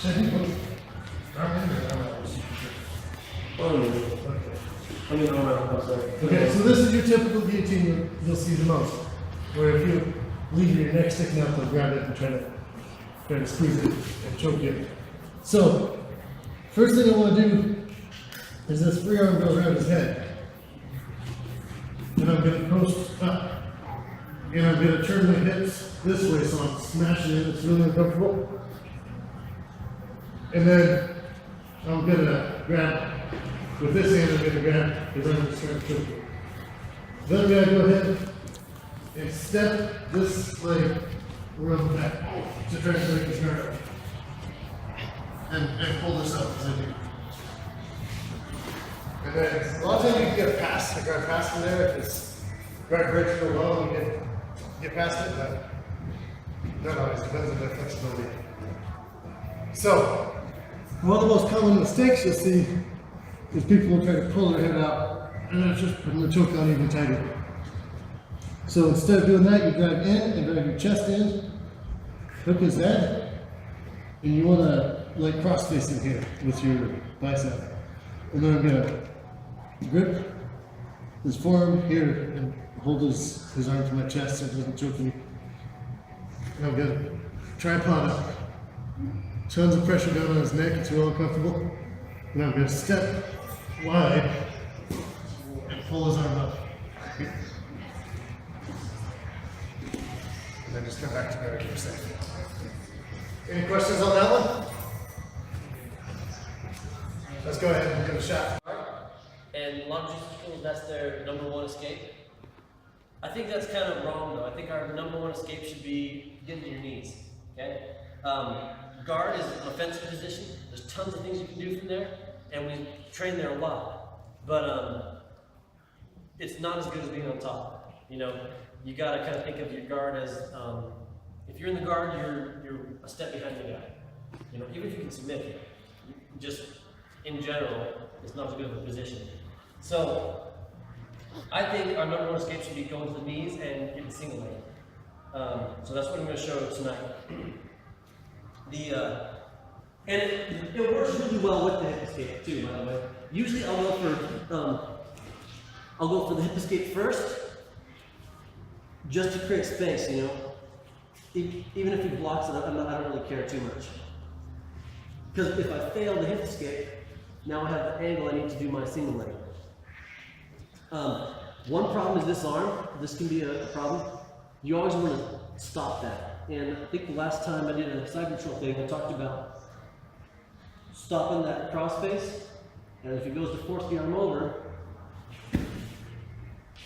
Okay, so this is your typical guillotine you'll see the most. Where if you leave your neck sticking out, they'll grab it and try to squeeze it and choke you. So, first thing I want to do is this free arm goes around his head. And I'm going to post up. And I'm going to turn my hips this way so I'm smashing it. It's really uncomfortable. And then I'm going to grab, with this hand I'm going to grab his arm and start choking. Then I'm going to go ahead and step this leg around the back to try to break his guard up. And pull this up as I do. And then a lot of times you can get past the guard past from there if it's guard breaks real well, you can get past it, but not always, depends on their flexibility. So, one of the most common mistakes you'll see is people will try to pull their head out and then it's just putting the choke on even tighter. So instead of doing that, you grab in and grab your chest in, hook his head, and you want to like cross facing here with your bicep. And then I'm going to grip his forearm here and hold his arm to my chest so it doesn't choke me. And I'm going to tripod up. Tons of pressure down on his neck, it's real uncomfortable. And I'm going to step wide and pull his arm up. And then just come back to where you were saying. Any questions on that one? Let's go ahead and give it a shot. And a lot of jiu-jitsu schools, that's their number one escape. I think that's kind of wrong though. I think our number one escape should be getting to your knees, okay? Guard is an offensive position. There's tons of things you can do from there, and we train there a lot. But it's not as good as being on top. You know, you gotta kind of think of your guard as, if you're in the guard, you're a step behind the guy. You know, even if you can submit, just in general, it's not as good of a position. So, I think our number one escape should be going to the knees and getting single leg. So that's what I'm going to show tonight. And it works really well with the hip escape too, by the way. Usually I'll go for the hip escape first, just to create space, you know. Even if he blocks it, I don't really care too much. Because if I fail the hip escape, now I have the angle I need to do my single leg. One problem is this arm. This can be a problem. You always want to stop that. And I think the last time I did a side control thing, I talked about stopping that cross face. And if it goes to force the arm over,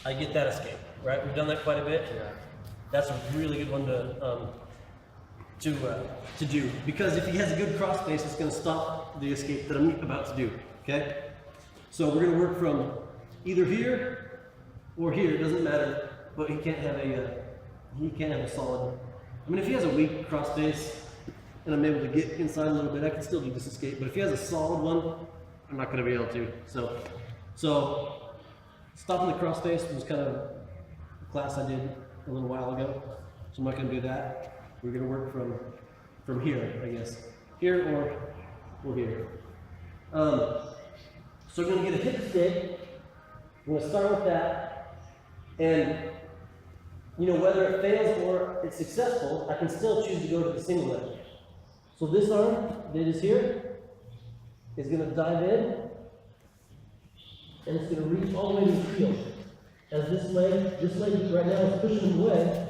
I get that escape, right? We've done that quite a bit. Yeah. That's a really good one to do. Because if he has a good cross face, it's going to stop the escape that I'm about to do, okay? So we're going to work from either here or here, it doesn't matter, but he can't have a solid. I mean, if he has a weak cross face and I'm able to get inside a little bit, I can still do this escape. But if he has a solid one, I'm not going to be able to. So stopping the cross face was kind of a class I did a little while ago. So I'm not going to do that. We're going to work from here, I guess, here or here. So we're going to get a hip escape. We're going to start with that. And, you know, whether it fails or it's successful, I can still choose to go to the single leg. So this arm that is here is going to dive in, and it's going to reach all the way to the field. As this leg right now is pushing him away,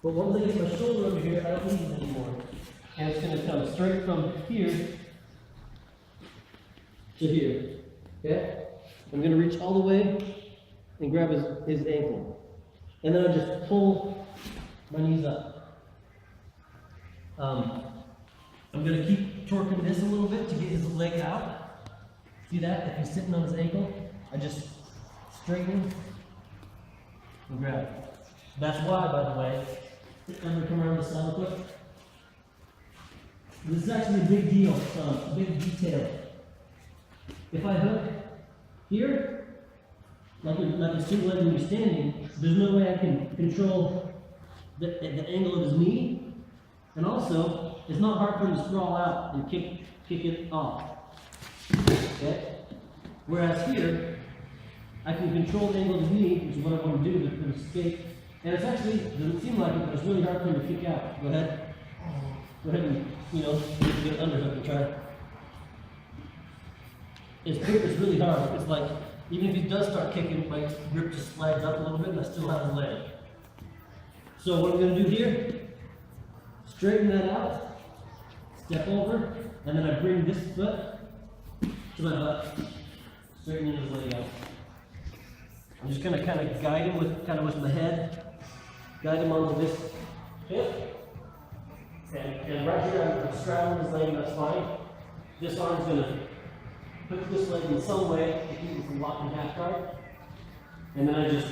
but once I get my shoulder over here, I don't need it anymore. And it's going to come straight from here to here. Okay? I'm going to reach all the way and grab his ankle. And then I just pull my knees up. I'm going to keep torquing this a little bit to get his leg out. See that? If he's sitting on his ankle, I just straighten and grab. That's why, by the way, I'm going to come around the side real quick. This is actually a big deal, a big detail. If I hook here, like a single leg when you're standing, there's no way I can control the angle of his knee. And also, it's not hard for him to sprawl out and kick it off. Okay? Whereas here, I can control the angle of his knee, which is what I want to do to escape. And it's actually, doesn't seem like it, but it's really hard for him to kick out. Go ahead. Go ahead and, get an underhook and try. It's really hard. It's like, even if he does start kicking, my grip just slides up a little bit and I still have the leg. So what I'm going to do here, straighten that out, step over, and then I bring this foot to my butt, straightening his leg out. I'm just going to kind of guide him with my head, guide him onto this hip. And right here, I'm straddling his leg, that's fine. This arm's going to put this leg in some way to keep him from locking half guard. And then I just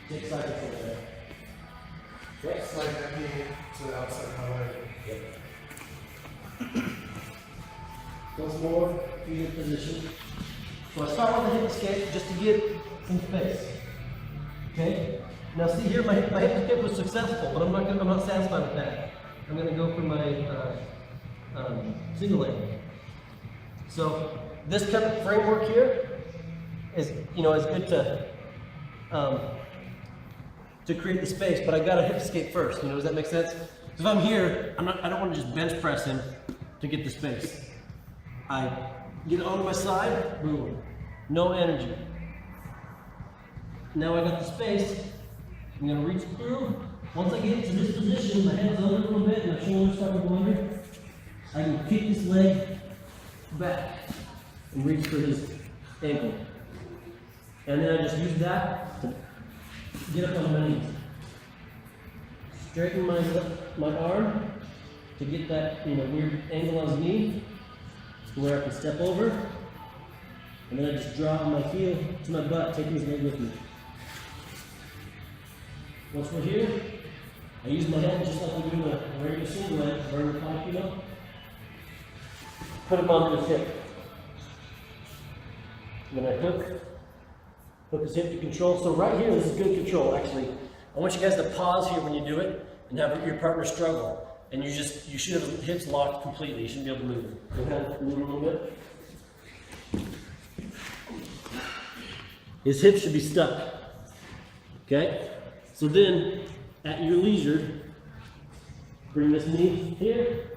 take side control there. Yep. Slide that knee to the outside of my leg. Yep. Once more, feet in position. So I start with the hip escape just to get some space. Okay? Now see here, my hip escape was successful, but I'm not satisfied with that. I'm going to go for my single leg. So this kind of framework here is, is good to create the space, but I got to hip escape first. Does that make sense? If I'm here, I don't want to just bench press him to get the space. I get onto my side, boom, no energy. Now I got the space. I'm going to reach through. Once I get to this position, my head's under a little bit and my shoulders start to go under, I can kick this leg back and reach for his ankle. And then I just use that to get up on my knees. Straighten my arm to get that weird angle on his knee to where I can step over. And then I just draw my heel to my butt, taking his leg with me. Once we're here, I use my head just like we do a regular single leg, burn the 5 kilo. Put him onto his hip. Then I hook his hip to control. So right here, this is good control actually. I want you guys to pause here when you do it and have your partner struggle. And you should have the hips locked completely. You shouldn't be able to move. Go ahead, move a little bit. His hips should be stuck. Okay? So then, at your leisure, bring this knee here,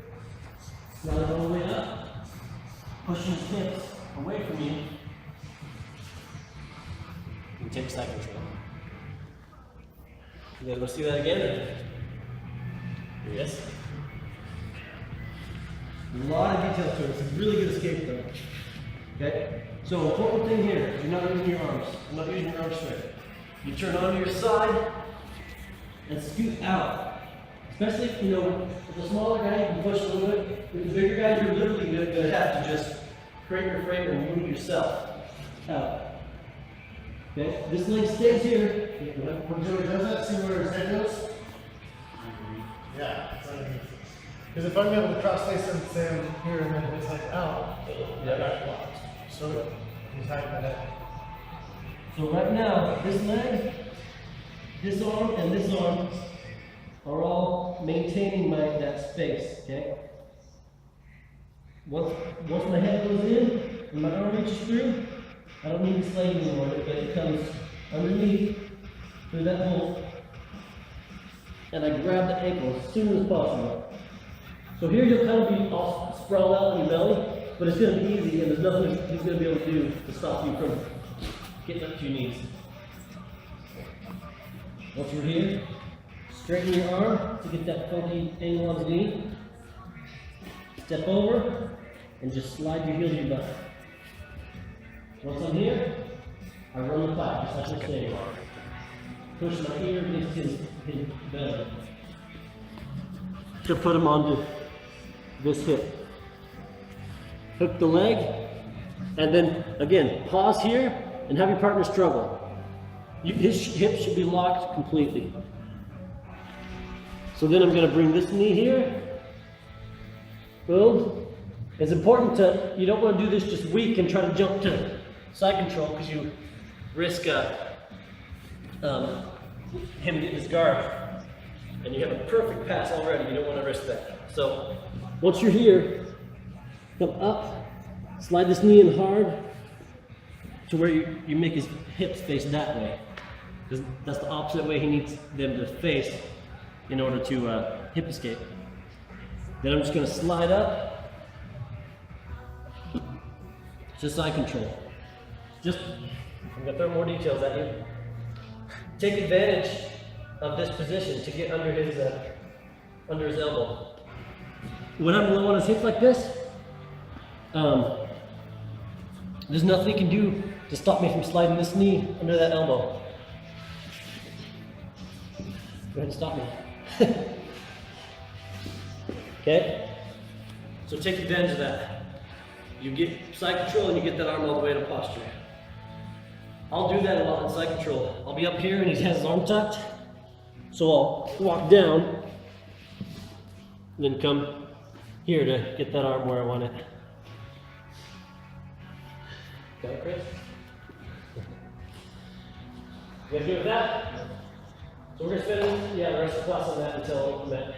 slide it all the way up, pushing his hips away from you, and take side control. You guys want to see that again? Yes? A lot of detail to it. It's a really good escape though. Okay? So important thing here, you're not using your arms. I'm not using your arm strength. You turn onto your side and scoot out. Especially if the smaller guy you can push a little bit. With the bigger guy, you're literally going to have to just create your frame and move yourself out. Okay? This leg stays here. When Joey does that, see where his head goes? Yeah. Because if I'm able to cross face him, say I'm here and then his head out, yeah, that's locked. So he's hiding my head. So right now, this leg, this arm, and this arm are all maintaining that space, okay? Once my head goes in and my arm reaches through, I don't need this leg anymore, but it comes underneath through that hole, and I grab the ankle as soon as possible. So here you'll kind of be all sprawled out on your belly, but it's going to be easy, and there's nothing he's going to be able to do to stop you from getting up to your knees. Once you're here, straighten your arm to get that funky angle on the knee. Step over, and just slide your heel to your butt. Once I'm here, I run the thigh, just like we're saying. Push my ear against his belly to put him onto this hip. Hook the leg, and then again, pause here and have your partner struggle. His hip should be locked completely. So then I'm going to bring this knee here. Boom. It's important you don't want to do this just weak and try to jump to side control because you risk him getting his guard. And you have a perfect pass already, you don't want to risk that. So, once you're here, come up, slide this knee in hard to where you make his hips face that way. Because that's the opposite way he needs them to face in order to hip escape. Then I'm just going to slide up. Just eye control. I'm going to throw more details at you. Take advantage of this position to get under his elbow. When I'm low on his hip like this, there's nothing he can do to stop me from sliding this knee under that elbow. Go ahead and stop me. Okay? So take advantage of that. You get side control and you get that arm all the way to posture. I'll do that a lot in side control. I'll be up here and he has his arm tucked. So I'll walk down, then come here to get that arm where I want it. Got it, Chris? You guys good with that? So we're gonna spend the rest of the class on that until we met.